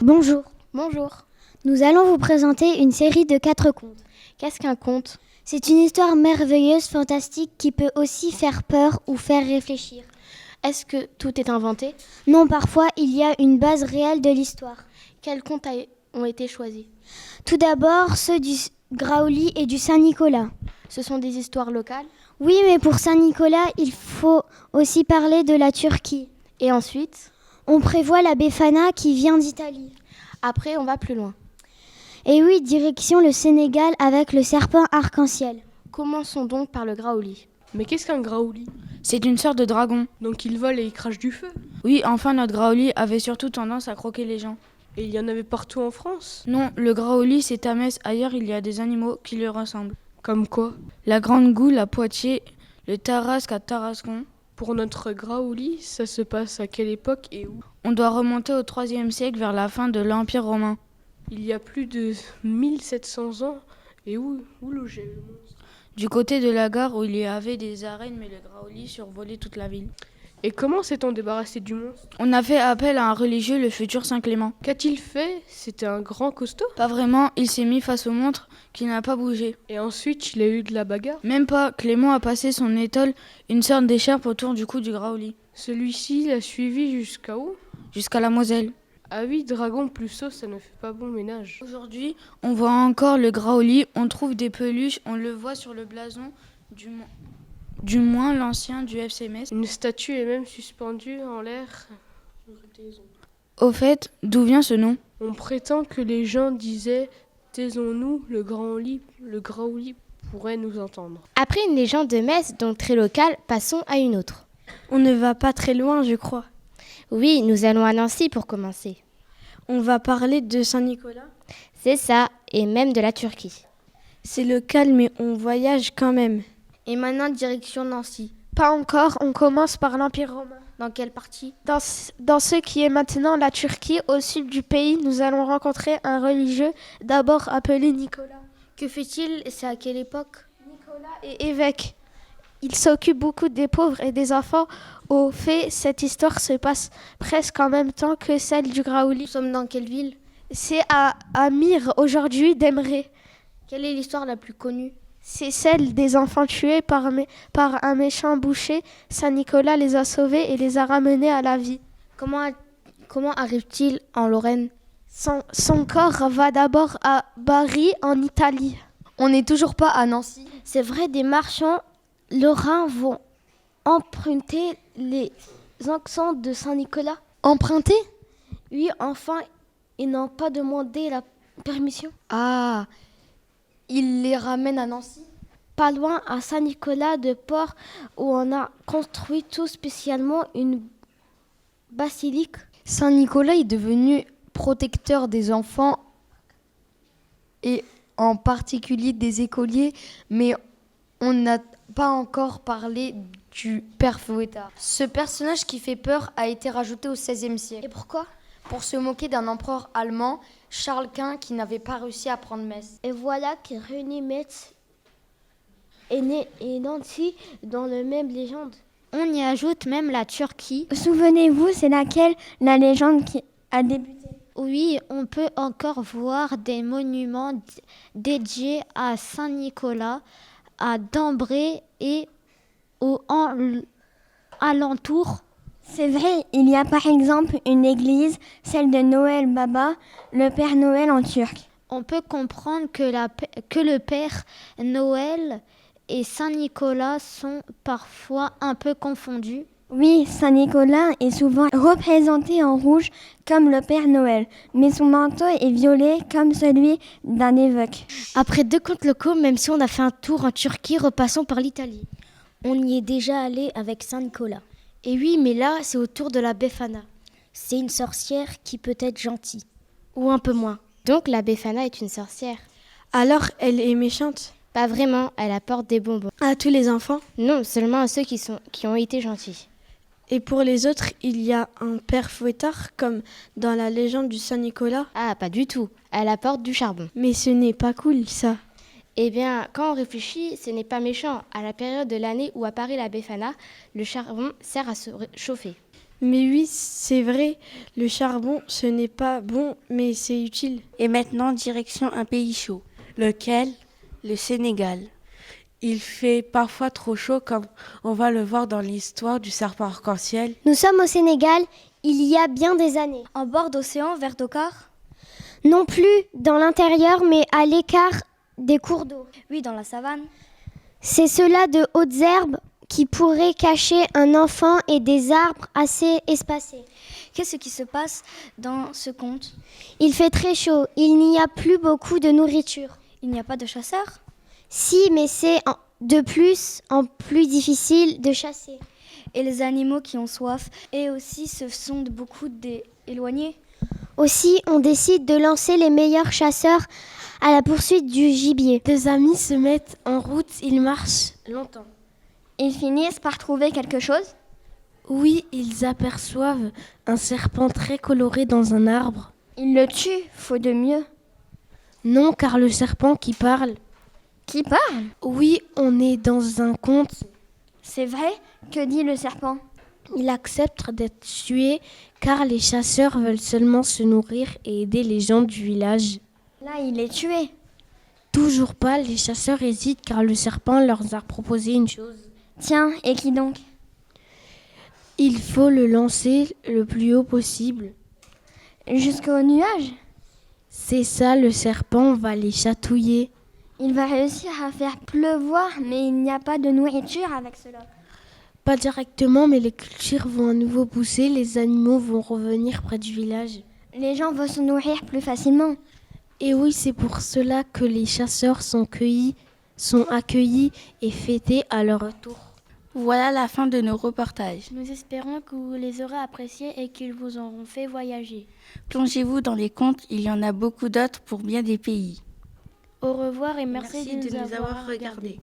Bonjour, Bonjour. nous allons vous présenter une série de 4 contes. Qu'est-ce qu'un conte? C'est une histoire merveilleuse, fantastique, qui peut aussi faire peur ou faire réfléchir. Est-ce que tout est inventé? Non, parfois il y a une base réelle de l'histoire. Quels contes ont été choisis? Tout d'abord, ceux du Graouli et du Saint-Nicolas. Ce sont des histoires locales? Oui, mais pour Saint-Nicolas, il faut aussi parler de la Turquie. Et ensuite? On prévoit la Befana qui vient d'Italie. Après, on va plus loin. Et oui, direction le Sénégal avec le serpent arc-en-ciel. Commençons donc par le Graouli. Mais qu'est-ce qu'un Graouli? C'est une sorte de dragon. Donc il vole et il crache du feu. Oui, enfin notre Graouli avait surtout tendance à croquer les gens. Et il y en avait partout en France. Non, le Graouli c'est à Metz, ailleurs il y a des animaux qui lui ressemblent. Comme quoi? La Grande Goule à Poitiers, le Tarasque à Tarascon. Pour notre Graouli, ça se passe à quelle époque et où? On doit remonter au IIIe siècle vers la fin de l'Empire romain. Il y a plus de 1700 ans. Et où logeait le monstre? Du côté de la gare où il y avait des arènes, mais le Graouli survolait toute la ville. Et comment s'est-on débarrassé du monstre? On a fait appel à un religieux, le futur Saint Clément. Qu'a-t-il fait? C'était un grand costaud. Pas vraiment, il s'est mis face au monstre qui n'a pas bougé. Et ensuite, il a eu de la bagarre. Même pas, Clément a passé son étole, une sorte d'écharpe autour du cou du Graouli. Celui-ci l'a suivi jusqu'à où? Jusqu'à la Moselle. Ah oui, dragon plus saut, ça ne fait pas bon ménage. Aujourd'hui, on voit encore le Graouli, on trouve des peluches, on le voit sur le blason, du moins l'ancien du FC Metz. Une statue est même suspendue en l'air. Au fait, d'où vient ce nom? On prétend que les gens disaient « Taisons-nous, le Graouli pourrait nous entendre ». Après une légende de Metz, donc très locale, passons à une autre. On ne va pas très loin, je crois. Oui, nous allons à Nancy pour commencer. On va parler de Saint-Nicolas. C'est ça, et même de la Turquie. C'est local, mais on voyage quand même. Et maintenant, direction Nancy. Pas encore, on commence par l'Empire romain. Dans quelle partie? Dans ce qui est maintenant la Turquie, au sud du pays, nous allons rencontrer un religieux, d'abord appelé Nicolas. Que fait-il? C'est à quelle époque? Nicolas est évêque. Il s'occupe beaucoup des pauvres et des enfants. Au fait, cette histoire se passe presque en même temps que celle du Graouli. Nous sommes dans quelle ville? C'est à Myre, aujourd'hui d'Emré. Quelle est l'histoire la plus connue? C'est celle des enfants tués par un méchant boucher. Saint Nicolas les a sauvés et les a ramenés à la vie. Comment arrive-t-il en Lorraine? Son corps va d'abord à Bari, en Italie. On n'est toujours pas à Nancy. C'est vrai, des marchands lorrains vont emprunter les accents de Saint-Nicolas. Emprunté? Oui, enfin, ils n'ont pas demandé la permission. Ah, il les ramène à Nancy? Pas loin, à Saint-Nicolas de Port, où on a construit tout spécialement une basilique. Saint-Nicolas est devenu protecteur des enfants et en particulier des écoliers, mais on n'a pas encore parlé du père Fouettard. Ce personnage qui fait peur a été rajouté au XVIe siècle. Et pourquoi? Pour se moquer d'un empereur allemand, Charles Quint, qui n'avait pas réussi à prendre Metz. Et voilà que René Metz est né et Nancy dans la même légende. On y ajoute même la Turquie. Souvenez-vous, c'est laquelle la légende qui a débuté? Oui, on peut encore voir des monuments dédiés à Saint-Nicolas, à Dambré et aux alentours. C'est vrai, il y a par exemple une église, celle de Noël Baba, le Père Noël en turc. On peut comprendre que le Père Noël et Saint-Nicolas sont parfois un peu confondus. Oui, Saint-Nicolas est souvent représenté en rouge comme le Père Noël, mais son manteau est violet comme celui d'un évêque. Après 2 contes locaux, même si on a fait un tour en Turquie, repassons par l'Italie. On y est déjà allé avec Saint-Nicolas. Et oui, mais là, c'est au tour de la Befana. C'est une sorcière qui peut être gentille. Ou un peu moins. Donc la Befana est une sorcière? Alors, elle est méchante? Pas vraiment, elle apporte des bonbons. À tous les enfants? Non, seulement à ceux qui ont été gentils. Et pour les autres, il y a un père fouettard, comme dans la légende du Saint-Nicolas? Ah, pas du tout. Elle apporte du charbon. Mais ce n'est pas cool, ça. Eh bien, quand on réfléchit, ce n'est pas méchant. À la période de l'année où apparaît la Befana, le charbon sert à se chauffer. Mais oui, c'est vrai, le charbon, ce n'est pas bon, mais c'est utile. Et maintenant, direction un pays chaud. Lequel? Le Sénégal. Il fait parfois trop chaud comme on va le voir dans l'histoire du serpent arc-en-ciel. Nous sommes au Sénégal, il y a bien des années. En bord d'océan, vers Dakar? Non plus dans l'intérieur, mais à l'écart des cours d'eau. Oui, dans la savane. C'est cela de hautes herbes qui pourraient cacher un enfant et des arbres assez espacés. Qu'est-ce qui se passe dans ce conte? Il fait très chaud, il n'y a plus beaucoup de nourriture. Il n'y a pas de chasseurs? Si, mais c'est de plus en plus difficile de chasser. Et les animaux qui ont soif, et aussi se sont beaucoup éloignés. Aussi, on décide de lancer les meilleurs chasseurs à la poursuite du gibier. Deux amis se mettent en route, ils marchent longtemps. Ils finissent par trouver quelque chose? Oui, ils aperçoivent un serpent très coloré dans un arbre. Ils le tuent, faut de mieux. Non, car le serpent qui parle. Qui parle? Oui, on est dans un conte. C'est vrai? Que dit le serpent? Il accepte d'être tué car les chasseurs veulent seulement se nourrir et aider les gens du village. Là, il est tué. Toujours pas, les chasseurs hésitent car le serpent leur a proposé une chose. Tiens, et qui donc? Il faut le lancer le plus haut possible. Jusqu'au nuage? C'est ça, le serpent va les chatouiller. Il va réussir à faire pleuvoir, mais il n'y a pas de nourriture avec cela. Pas directement, mais les cultures vont à nouveau pousser, les animaux vont revenir près du village. Les gens vont se nourrir plus facilement. Et oui, c'est pour cela que les chasseurs sont accueillis et fêtés à leur retour. Voilà la fin de nos reportages. Nous espérons que vous les aurez appréciés et qu'ils vous auront fait voyager. Plongez-vous dans les contes, il y en a beaucoup d'autres pour bien des pays. Au revoir et merci de nous avoir regardés.